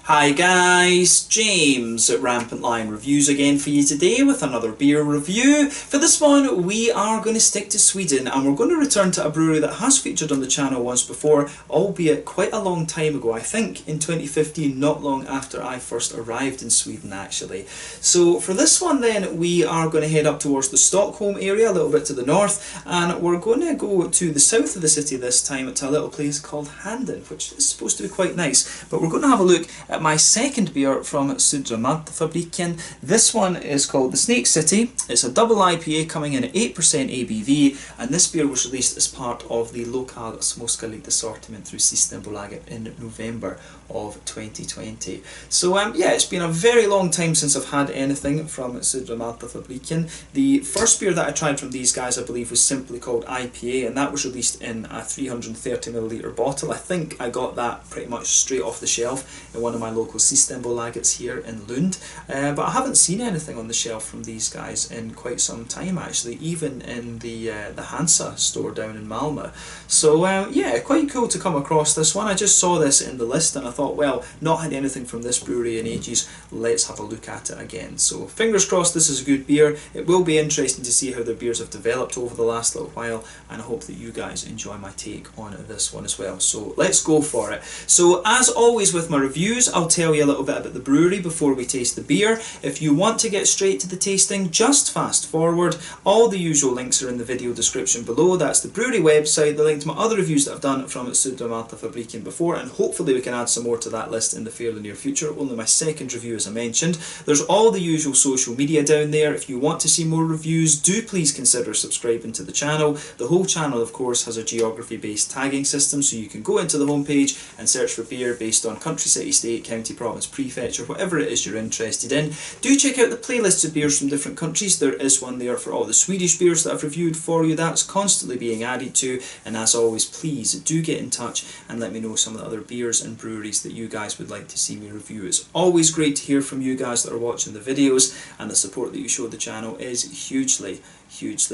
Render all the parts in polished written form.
Hi guys, James at RampantLionReviews again for you today with another beer review. For this one we are going to stick to Sweden and we're going to return to a brewery that has featured on the channel once before, albeit quite a long time ago, I think in 2015, not long after I first arrived in Sweden actually. So for this one then we are going to head up towards the Stockholm area, a little bit to the north, and we're going to go to the south of the city this time to a little place called Handen, which is supposed to be quite nice. But we're going to have a look at my second beer from Södra Maltafabriken. This one is called the Snake City. It's a double IPA coming in at 8% ABV, and this beer was released as part of the Lokal Småskaligt assortment through Systembolaget in November of 2020. So yeah, it's been a very long time since I've had anything from Södra Maltafabriken. The first beer that I tried from these guys, I believe, was simply called IPA, and that was released in a 330ml bottle. I think I got that pretty much straight off the shelf in one of my local Systembolagets here in Lund, but I haven't seen anything on the shelf from these guys in quite some time actually, even in the Hansa store down in Malmö. So yeah, quite cool to come across this one. I just saw this in the list and I thought, well, not had anything from this brewery in ages, let's have a look at it again. So fingers crossed this is a good beer. It will be interesting to see how their beers have developed over the last little while, and I hope that you guys enjoy my take on this one as well. So let's go for it. So as always with my reviews, I'll tell you a little bit about the brewery before we taste the beer. If you want to get straight to the tasting, just fast forward. All the usual links are in the video description below. That's the brewery website, the link to my other reviews that I've done from Södra Maltafabriken before, and hopefully we can add some more to that list in the fairly near future. Only my second review, as I mentioned. There's all the usual social media down there. If you want to see more reviews, do please consider subscribing to the channel. The whole channel, of course, has a geography-based tagging system, so you can go into the homepage and search for beer based on country, city, state, county, province, prefecture, whatever it is you're interested in. Do check out the playlists of beers from different countries. There is one there for all the Swedish beers that I've reviewed for you. That's constantly being added to, and as always, please do get in touch and let me know some of the other beers and breweries that you guys would like to see me review. It's always great to hear from you guys that are watching the videos, and the support that you show the channel is hugely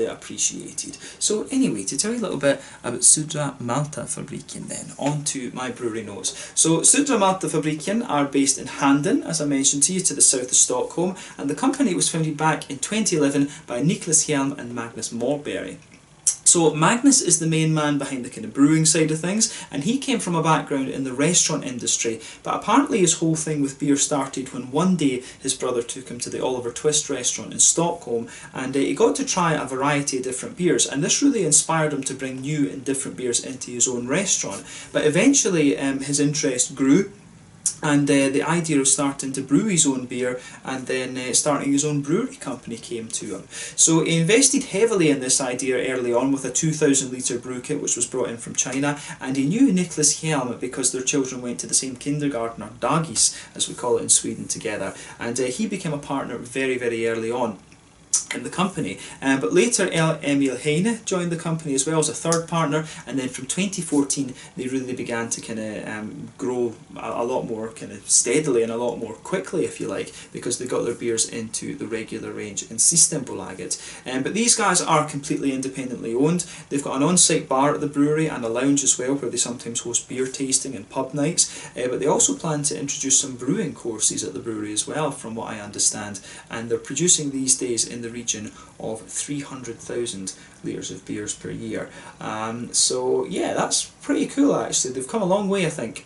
appreciated. So anyway, to tell you a little bit about Södra Maltafabriken then, on to my brewery notes. So Södra Maltafabriken are based in Handen, as I mentioned to you, to the south of Stockholm, and the company was founded back in 2011 by Niklas Hjelm and Magnus Morberg. So Magnus is the main man behind the kind of brewing side of things, and he came from a background in the restaurant industry, but apparently his whole thing with beer started when one day his brother took him to the Oliver Twist restaurant in Stockholm, and he got to try a variety of different beers, and this really inspired him to bring new and different beers into his own restaurant. But eventually his interest grew, and the idea of starting to brew his own beer and then starting his own brewery company came to him. So he invested heavily in this idea early on with a 2,000 litre brew kit which was brought in from China, and he knew Niklas Hjelm because their children went to the same kindergarten, or dagis as we call it in Sweden, together, and he became a partner very early on in the company, but later Emil Heine joined the company as well as a third partner, and then from 2014 they really began to kind of grow a lot more kind of steadily and a lot more quickly, if you like, because they got their beers into the regular range in Systembolaget. But these guys are completely independently owned. They've got an on-site bar at the brewery and a lounge as well, where they sometimes host beer tasting and pub nights, but they also plan to introduce some brewing courses at the brewery as well, from what I understand, and they're producing these days in the region of 300,000 litres of beers per year. So yeah, that's pretty cool actually. They've come a long way, I think,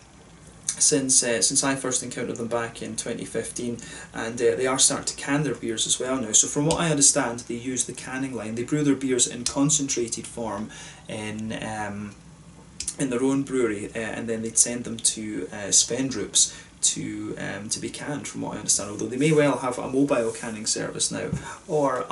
since I first encountered them back in 2015, and they are starting to can their beers as well now. So from what I understand, they use the canning line. They brew their beers in concentrated form in their own brewery, and then they'd send them to Spendrups to be canned, from what I understand, although they may well have a mobile canning service now, or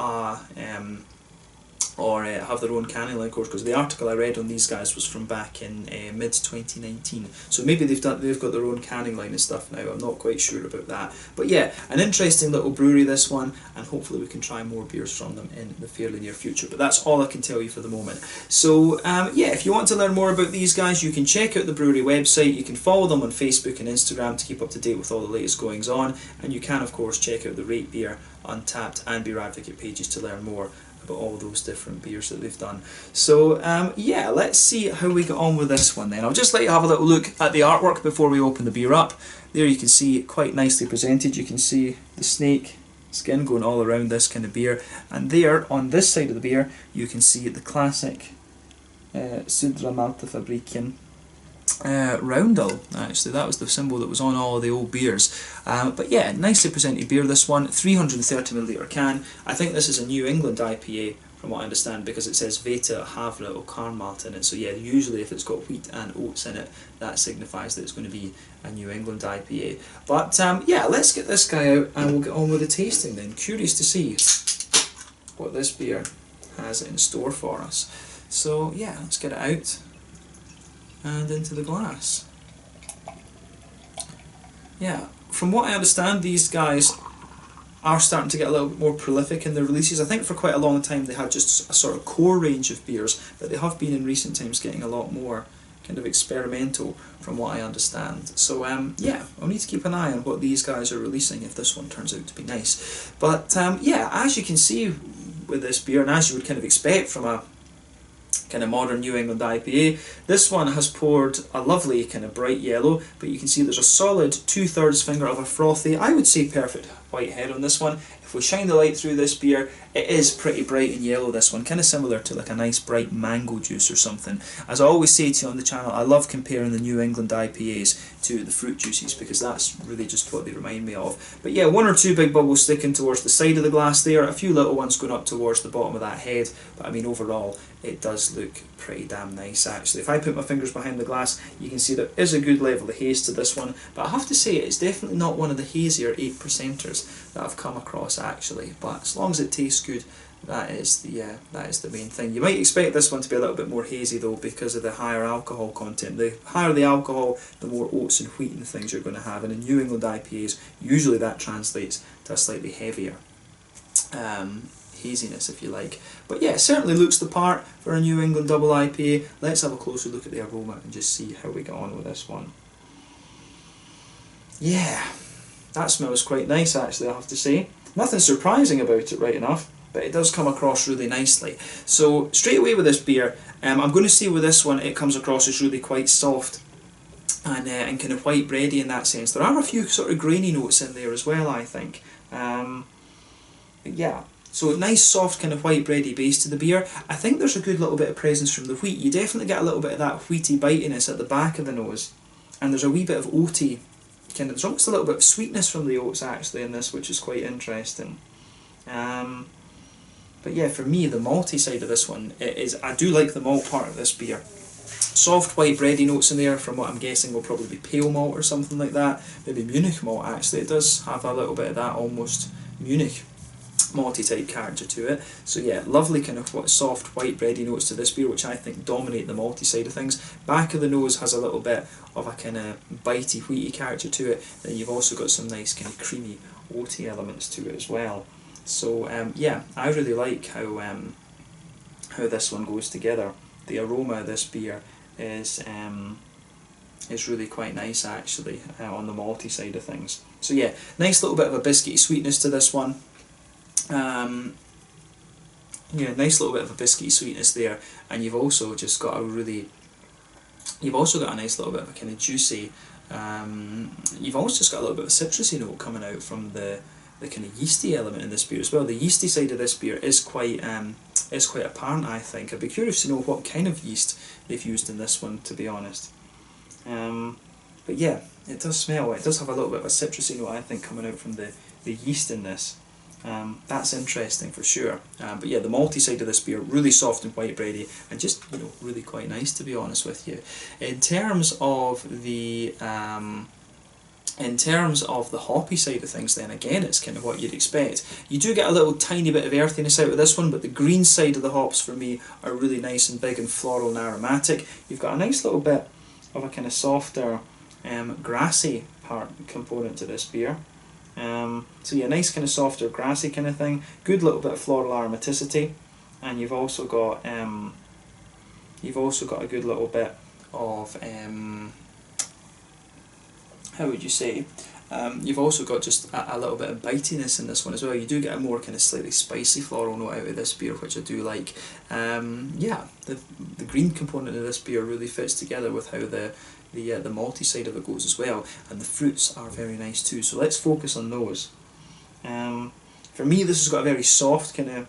have their own canning line, of course, because the article I read on these guys was from back in mid-2019, so maybe they've got their own canning line and stuff now. I'm not quite sure about that, but yeah, an interesting little brewery this one, and hopefully we can try more beers from them in the fairly near future. But that's all I can tell you for the moment. So yeah, if you want to learn more about these guys, you can check out the brewery website. You can follow them on Facebook and Instagram to keep up to date with all the latest goings on, and you can of course check out the Rate Beer, Untappd and Beer Advocate pages to learn more about all those different beers that they've done. So yeah, let's see how we get on with this one then. I'll just let you have a little look at the artwork before we open the beer up. There you can see it quite nicely presented. You can see the snake skin going all around this kind of beer, and there on this side of the beer you can see the classic Södra Maltafabriken roundel. Actually, that was the symbol that was on all of the old beers. But yeah, nicely presented beer, this one. 330ml can. I think this is a New England IPA from what I understand, because it says Veta, Havre or Karmalt in it. So yeah, usually if it's got wheat and oats in it, that signifies that it's going to be a New England IPA. But yeah, let's get this guy out and we'll get on with the tasting then. Curious to see what this beer has in store for us. So yeah, let's get it out and into the glass. Yeah, from what I understand, these guys are starting to get a little bit more prolific in their releases. I think for quite a long time they had just a sort of core range of beers, but they have been in recent times getting a lot more kind of experimental from what I understand. So yeah, I'll need to keep an eye on what these guys are releasing if this one turns out to be nice. But yeah, as you can see with this beer, and as you would kind of expect from a kind of modern New England IPA, this one has poured a lovely kind of bright yellow, but you can see there's a solid 2/3 finger of a frothy, I would say perfect white head on this one. If we shine the light through this beer, it is pretty bright and yellow, this one, kind of similar to like a nice bright mango juice or something. As I always say to you on the channel, I love comparing the New England IPAs to the fruit juices, because that's really just what they remind me of. But yeah, 1 or 2 big bubbles sticking towards the side of the glass there, a few little ones going up towards the bottom of that head, but I mean overall it does look pretty damn nice actually. If I put my fingers behind the glass, you can see there is a good level of haze to this one, but I have to say it's definitely not one of the hazier 8%ers that I've come across actually, but as long as it tastes good, that is the main thing. You might expect this one to be a little bit more hazy though, because of the higher alcohol content. The higher the alcohol, the more oats and wheat and things you're going to have, and in New England IPAs usually that translates to a slightly heavier haziness, if you like. But yeah, it certainly looks the part for a New England double IPA. Let's have a closer look at the aroma and just see how we get on with this one. Yeah, that smells quite nice actually, I have to say. Nothing surprising about it, right enough, but it does come across really nicely. So straight away with this beer, I'm going to say with this one it comes across as really quite soft and kind of white bready in that sense. There are a few sort of grainy notes in there as well, I think. But yeah, so nice soft kind of white bready base to the beer. I think there's a good little bit of presence from the wheat. You definitely get a little bit of that wheaty bitiness at the back of the nose, and there's a wee bit of oaty kind of, there's almost a little bit of sweetness from the oats actually in this, which is quite interesting. But yeah, for me the malty side of this one is, I do like the malt part of this beer. Soft white bready notes in there, from what I'm guessing will probably be pale malt or something like that, maybe Munich malt actually. It does have a little bit of that almost Munich malty type character to it. So yeah, lovely kind of soft white bready notes to this beer, which I think dominate the malty side of things. Back of the nose has a little bit of a kind of bitey wheaty character to it. Then you've also got some nice kind of creamy oaty elements to it as well. So yeah, I really like how this one goes together. The aroma of this beer is really quite nice actually on the malty side of things. So yeah, nice little bit of a biscuity sweetness to this one. Yeah, nice little bit of a biscuity sweetness there, and you've also just got a nice little bit of a kind of juicy, you've also just got a little bit of a citrusy note coming out from the kind of yeasty element in this beer as well. The yeasty side of this beer is quite apparent, I think. I'd be curious to know what kind of yeast they've used in this one, to be honest. But yeah, it does smell, it does have a little bit of a citrusy note, I think, coming out from the yeast in this. That's interesting for sure. But yeah, the malty side of this beer, really soft and white bready, and just, you know, really quite nice, to be honest with you. In terms of the hoppy side of things, then again, it's kind of what you'd expect. You do get a little tiny bit of earthiness out of this one, but the green side of the hops for me are really nice and big and floral and aromatic. You've got a nice little bit of a kind of softer grassy component to this beer. So yeah, nice kind of softer grassy kind of thing, good little bit of floral aromaticity, and you've also got a good little bit of how would you say, You've also got just a little bit of bitiness in this one as well. You do get a more kind of slightly spicy floral note out of this beer, which I do like. Yeah, the green component of this beer really fits together with how the malty side of it goes as well, and the fruits are very nice too. So let's focus on those. For me, this has got a very soft kind of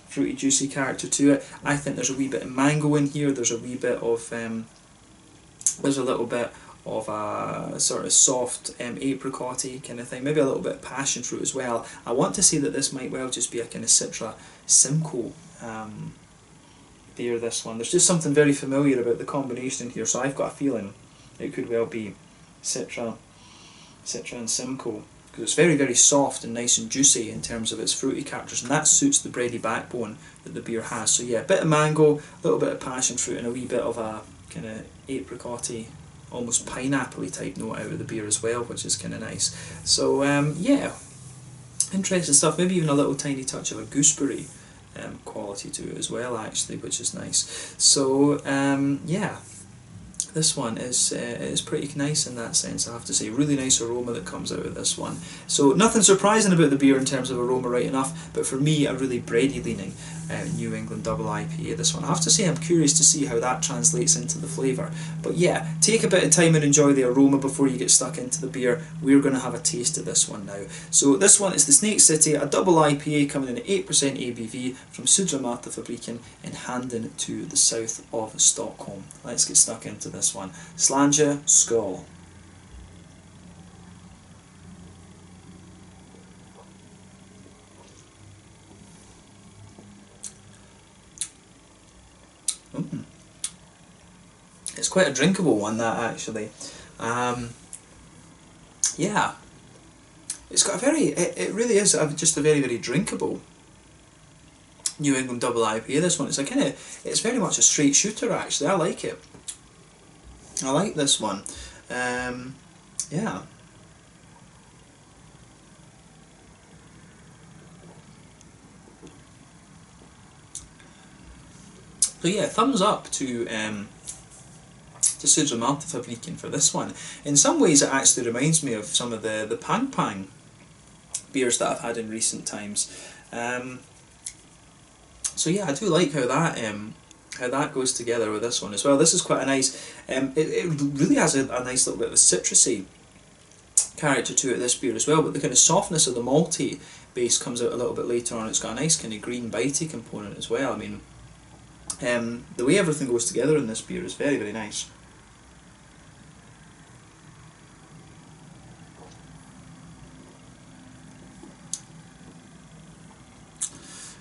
fruity, juicy character to it. I think there's a wee bit of mango in here. There's a wee bit of there's a little bit of a sort of soft apricot-y kind of thing, maybe a little bit of passion fruit as well. I want to say that this might well just be a kind of Citra Simcoe beer, this one. There's just something very familiar about the combination in here, so I've got a feeling it could well be Citra and Simcoe, because it's very, very soft and nice and juicy in terms of its fruity characters, and that suits the bready backbone that the beer has. So yeah, a bit of mango, a little bit of passion fruit, and a wee bit of a kind of apricot-y, almost pineapple-y type note out of the beer as well, which is kind of nice. So yeah, interesting stuff. Maybe even a little tiny touch of a gooseberry quality to it as well, actually, which is nice. So yeah, this one is pretty nice in that sense, I have to say. Really nice aroma that comes out of this one. So nothing surprising about the beer in terms of aroma, right enough, but for me a really bready leaning New England double IPA, this one. I have to say I'm curious to see how that translates into the flavour. But yeah, take a bit of time and enjoy the aroma before you get stuck into the beer. We're going to have a taste of this one now. So this one is the Snake City, a double IPA coming in at 8% ABV from Södra Maltafabriken in Handen to the south of Stockholm. Let's get stuck into this one. Slanja Skål. It's quite a drinkable one, that, actually. Yeah, it's got a very, it really is just a very, very drinkable New England double IPA, this one. It's a kind of, it's very much a straight shooter, actually. I like it. I like this one. Yeah. So yeah, thumbs up to Södra Maltafabriken for this one. In some ways it actually reminds me of some of the Pang Pang beers that I've had in recent times. So yeah, I do like how that goes together with this one as well. This is quite a nice, it really has a nice little bit of a citrusy character to it, this beer as well, but the kind of softness of the malty base comes out a little bit later on. It's got a nice kind of green bitey component as well. I mean, the way everything goes together in this beer is very, very nice.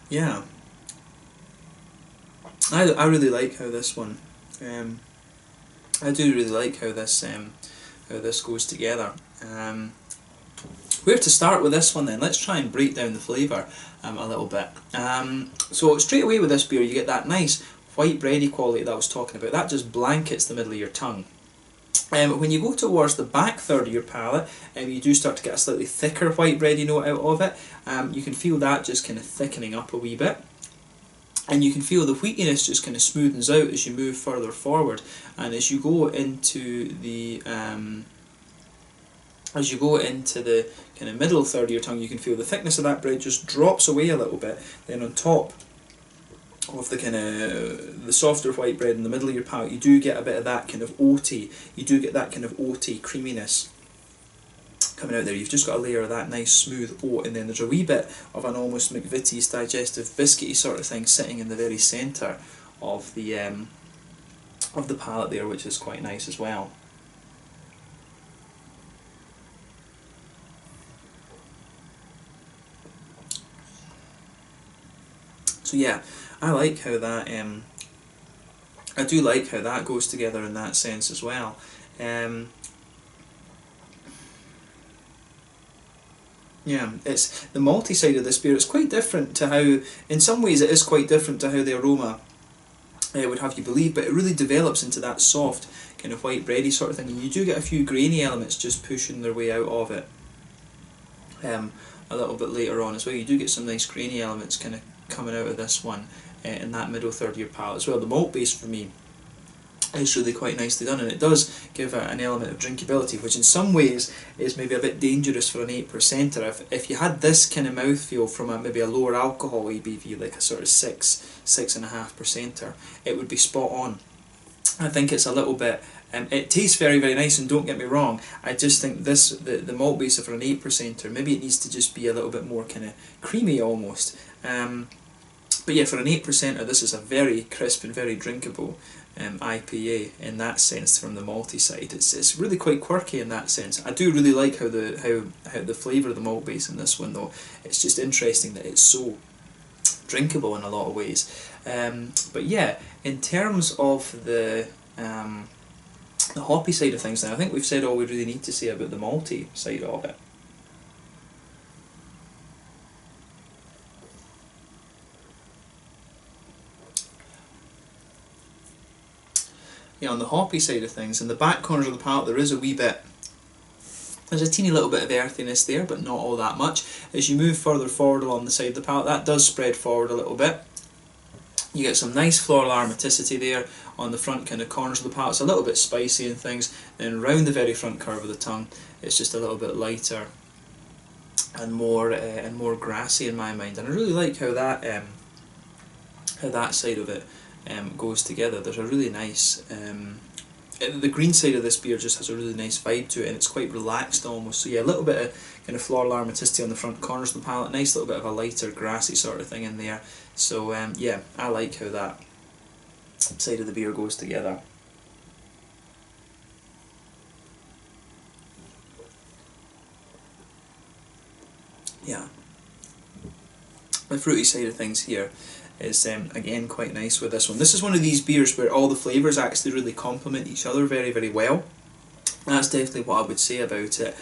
Yeah, I really like how this one, I do really like how this goes together. Where to start with this one then? Let's try and break down the flavour a little bit. So straight away with this beer you get that nice white bready quality that I was talking about. That just blankets the middle of your tongue. When you go towards the back third of your palate, you do start to get a slightly thicker white bready note out of it. You can feel that just kind of thickening up a wee bit. And you can feel the wheatiness just kind of smoothens out as you move further forward. And as you go into the kind of middle third of your tongue, you can feel the thickness of that bread just drops away a little bit. Then on top of the kind of the softer white bread in the middle of your palate, you do get a bit of that kind of oaty, creaminess coming out there. You've just got a layer of that nice smooth oat, and then there's a wee bit of an almost McVitie's digestive biscuity sort of thing sitting in the very centre of the palate there, which is quite nice as well. So yeah, I like how that I do like how that goes together in that sense as well. Yeah, it's the malty side of this beer. It's quite different to how, in some ways it is quite different to how the aroma would have you believe, but it really develops into that soft kind of white bready sort of thing, and you do get a few grainy elements just pushing their way out of it a little bit later on as well. You do get some nice grainy elements kind of coming out of this one in that middle third of your palate as well. The malt base for me is really quite nicely done, and it does give an element of drinkability, which in some ways is maybe a bit dangerous for an 8%er. If you had this kind of mouthfeel from maybe a lower alcohol ABV, like a sort of 6.5%er, it would be spot on. I think it's a little bit, it tastes very, very nice, and don't get me wrong, I just think this, the malt base for an 8%er, maybe it needs to just be a little bit more kind of creamy almost. But yeah, for an 8%er, this is a very crisp and very drinkable IPA in that sense from the malty side. It's really quite quirky in that sense. I do really like how the flavour of the malt base in this one though. It's just interesting that it's so drinkable in a lot of ways. But yeah, in terms of the hoppy side of things, then I think we've said all we really need to say about the malty side of it. Yeah, on the hoppy side of things, in the back corners of the palate there is a wee bit, there's a teeny little bit of earthiness there, but not all that much. As you move further forward along the side of the palate, that does spread forward a little bit. You get some nice floral aromaticity there on the front kind of corners of the palate. It's a little bit spicy and things. Then round the very front curve of the tongue, it's just a little bit lighter and more grassy in my mind. And I really like how that side of it goes together. There's a really nice, the green side of this beer just has a really nice vibe to it, and it's quite relaxed almost. So yeah, a little bit of kind of floral aromaticity on the front corners of the palate, nice little bit of a lighter grassy sort of thing in there. So yeah, I like how that side of the beer goes together. Yeah, the fruity side of things here is again quite nice with this one. This is one of these beers where all the flavours actually really complement each other very, very well. That's definitely what I would say about it.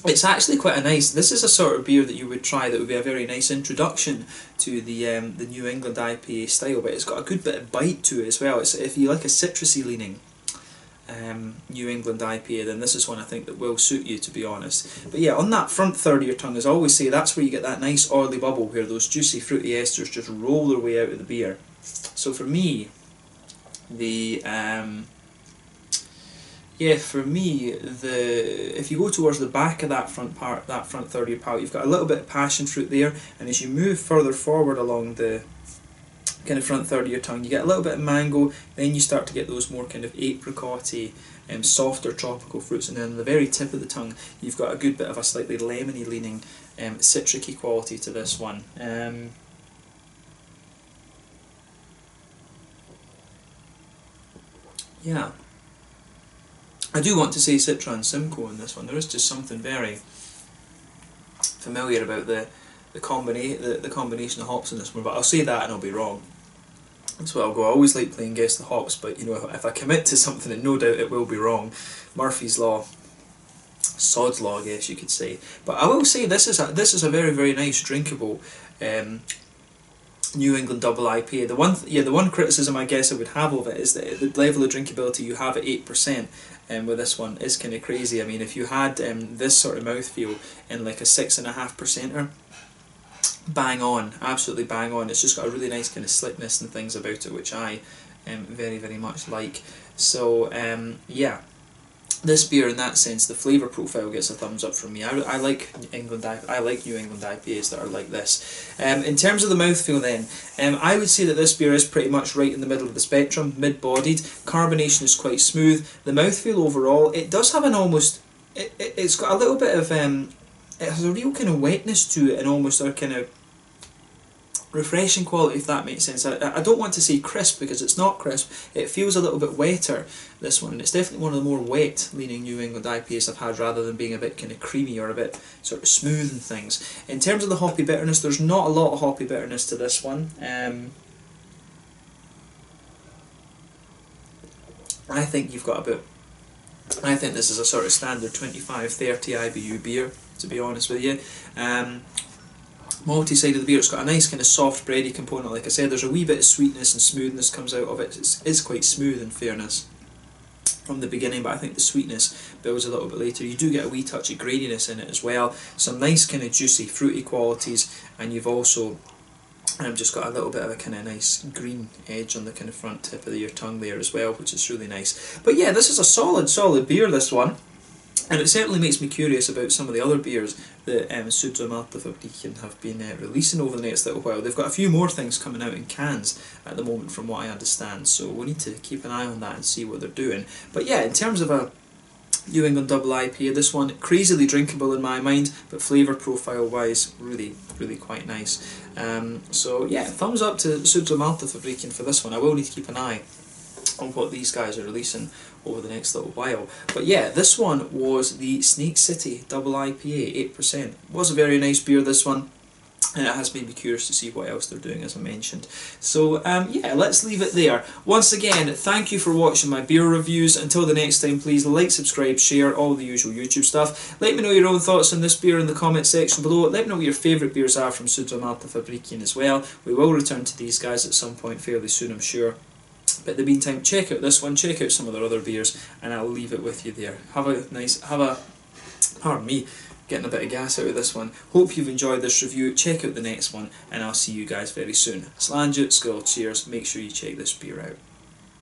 It's actually quite a nice, this is a sort of beer that you would try that would be a very nice introduction to the New England IPA style, but it's got a good bit of bite to it as well. It's, if you like a citrusy leaning New England IPA, then this is one I think that will suit you, to be honest. But yeah, on that front third of your tongue, as I always say, that's where you get that nice oily bubble where those juicy fruity esters just roll their way out of the beer. So for me, if you go towards the back of that front part, that front third of your palate, you've got a little bit of passion fruit there, and as you move further forward along the kind of front third of your tongue, you get a little bit of mango, then you start to get those more kind of apricot-y, softer tropical fruits, and then on the very tip of the tongue you've got a good bit of a slightly lemony leaning citric-y quality to this one. Yeah, I do want to say Citra and Simcoe in this one. There is just something very familiar about the combination of hops in this one, but I'll say that and I'll be wrong. That's what I'll go. I always like playing guess the hops, but you know, if I commit to something, and no doubt it will be wrong. Murphy's Law, Sod's Law, I guess you could say. But I will say this is a very, very nice drinkable New England double IPA. The one criticism I guess I would have of it is that the level of drinkability you have at 8%. With this one is kind of crazy. I mean, if you had this sort of mouthfeel in like a 6.5%er, bang on, absolutely bang on. It's just got a really nice kind of slickness and things about it, which I very, very much like. So yeah, this beer in that sense, the flavour profile gets a thumbs up from me. I like New England IPAs that are like this. In terms of the mouthfeel then, I would say that this beer is pretty much right in the middle of the spectrum, mid-bodied. Carbonation is quite smooth. The mouthfeel overall, it does have an almost, it's got a little bit of, it has a real kind of wetness to it and almost a kind of refreshing quality, if that makes sense. I don't want to say crisp because it's not crisp. It feels a little bit wetter, this one, and it's definitely one of the more wet leaning New England IPAs I've had, rather than being a bit kind of creamy or a bit sort of smooth and things. In terms of the hoppy bitterness, there's not a lot of hoppy bitterness to this one. I think you've got I think this is a sort of standard 25-30 IBU beer, to be honest with you. Malty side of the beer, it's got a nice kind of soft bready component. Like I said, there's a wee bit of sweetness and smoothness comes out of it. It is quite smooth in fairness from the beginning, but I think the sweetness builds a little bit later. You do get a wee touch of graininess in it as well. Some nice kind of juicy fruity qualities, and you've also And I've just got a little bit of a kind of nice green edge on the kind of front tip of your tongue there as well, which is really nice. But yeah, this is a solid beer, this one. And it certainly makes me curious about some of the other beers that Södra Maltafabriken have been releasing over the next little while. They've got a few more things coming out in cans at the moment from what I understand, so we need to keep an eye on that and see what they're doing. But yeah, in terms of a New England double IPA, this one crazily drinkable in my mind, but flavour profile wise really quite nice. So yeah, thumbs up to Södra Maltafabriken for this one. I will need to keep an eye on what these guys are releasing over the next little while. But yeah, this one was the Snake City double IPA, 8%. Was a very nice beer, this one. And it has made me curious to see what else they're doing, as I mentioned. So yeah, let's leave it there. Once again, thank you for watching my beer reviews. Until the next time, please like, subscribe, share, all the usual YouTube stuff. Let me know your own thoughts on this beer in the comment section below. Let me know what your favourite beers are from Södra Maltafabriken as well. We will return to these guys at some point fairly soon, I'm sure. But in the meantime, check out this one, check out some of their other beers, and I'll leave it with you there. Pardon me, getting a bit of gas out of this one. Hope you've enjoyed this review. Check out the next one, and I'll see you guys very soon. Slange, skull, cheers, make sure you check this beer out.